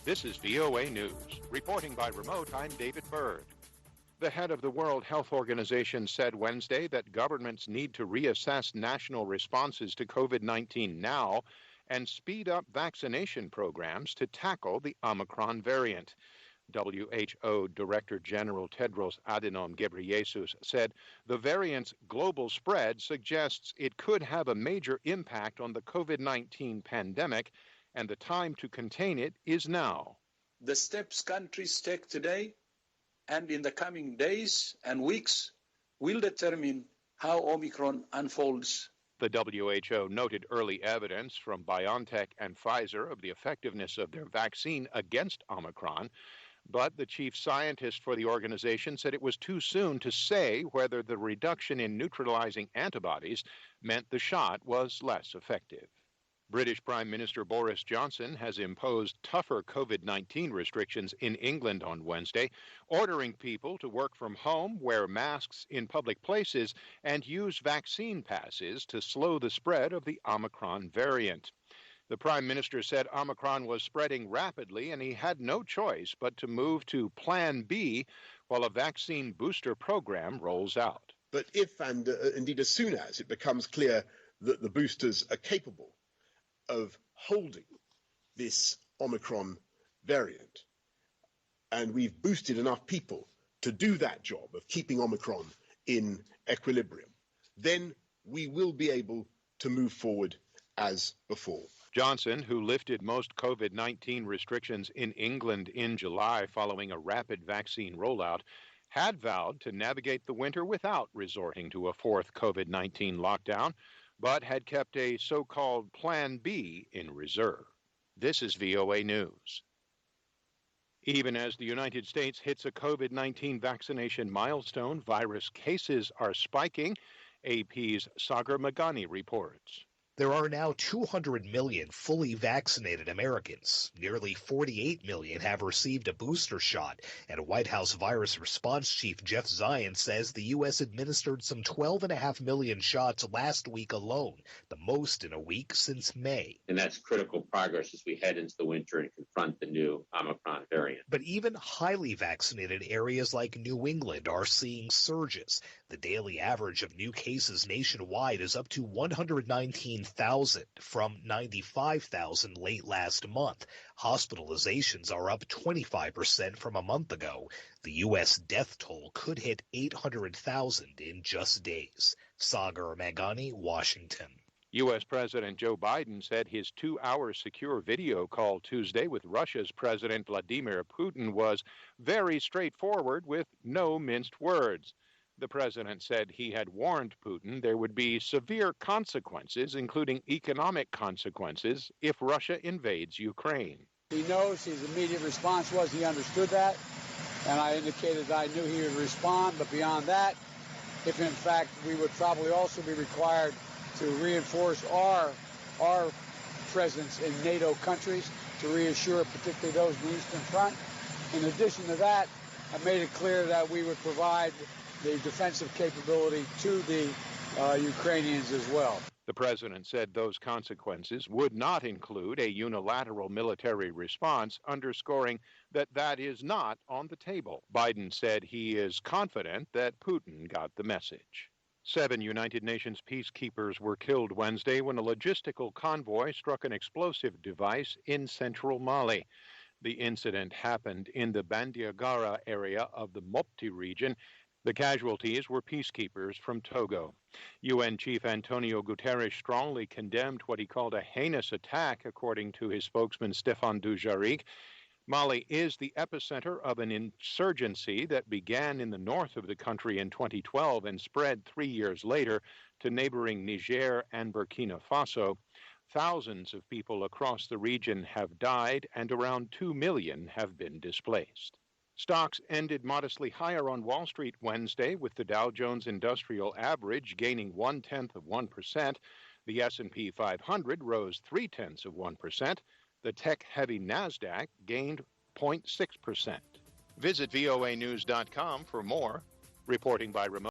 This is VOA News. Reporting by remote, I'm David Byrd. The head of the World Health Organization said Wednesday that governments need to reassess national responses to COVID-19 now and speed up vaccination programs to tackle the Omicron variant. WHO Director General Tedros Adhanom Ghebreyesus said the variant's global spread suggests it could have a major impact on the COVID-19 pandemic, and the time to contain it is now. The steps countries take today and in the coming days and weeks will determine how Omicron unfolds. The WHO noted early evidence from BioNTech and Pfizer of the effectiveness of their vaccine against Omicron, but the chief scientist for the organization said it was too soon to say whether the reduction in neutralizing antibodies meant the shot was less effective. British Prime Minister Boris Johnson has imposed tougher COVID-19 restrictions in England on Wednesday, ordering people to work from home, wear masks in public places, and use vaccine passes to slow the spread of the Omicron variant. The Prime Minister said Omicron was spreading rapidly and he had no choice but to move to Plan B while a vaccine booster program rolls out. But if and indeed as soon as it becomes clear that the boosters are capable of holding this Omicron variant, and we've boosted enough people to do that job of keeping Omicron in equilibrium, then we will be able to move forward as before. Johnson, who lifted most COVID-19 restrictions in England in July following a rapid vaccine rollout, had vowed to navigate the winter without resorting to a fourth COVID-19 lockdown, but had kept a so-called Plan B in reserve. This is VOA News. Even as the United States hits a COVID-19 vaccination milestone, virus cases are spiking. AP's Sagar Magani reports. There are now 200 million fully vaccinated Americans. Nearly 48 million have received a booster shot. And White House Virus Response Chief Jeff Zients says the U.S. administered some 12.5 million shots last week alone, the most in a week since May. And that's critical progress as we head into the winter and confront the new Omicron variant. But even highly vaccinated areas like New England are seeing surges. The daily average of new cases nationwide is up to 119,000 from 95,000 late last month. Hospitalizations are up 25% from a month ago. The U.S. death toll could hit 800,000 in just days. Sagar Magani, Washington. U.S. President Joe Biden said his 2-hour secure video call Tuesday with Russia's President Vladimir Putin was very straightforward with no minced words. The president said he had warned Putin there would be severe consequences, including economic consequences, if Russia invades Ukraine. He knows his immediate response was he understood that, and I indicated I knew he would respond. But beyond that, if in fact we would probably also be required to reinforce our presence in NATO countries to reassure particularly those in the Eastern Front. In addition to that, I made it clear that we would provide the defensive capability to the Ukrainians as well. The president said those consequences would not include a unilateral military response, underscoring that that is not on the table. Biden said he is confident that Putin got the message. 7 United Nations peacekeepers were killed Wednesday when a logistical convoy struck an explosive device in central Mali. The incident happened in the Bandiagara area of the Mopti region. The casualties were peacekeepers from Togo. UN Chief Antonio Guterres strongly condemned what he called a heinous attack, according to his spokesman Stéphane Dujarric. Mali is the epicenter of an insurgency that began in the north of the country in 2012 and spread 3 years later to neighboring Niger and Burkina Faso. Thousands of people across the region have died and around 2 million have been displaced. Stocks ended modestly higher on Wall Street Wednesday, with the Dow Jones Industrial Average gaining 0.1%. The S&P 500 rose 0.3%. The tech-heavy NASDAQ gained 0.6%. Visit voanews.com for more. Reporting by remote.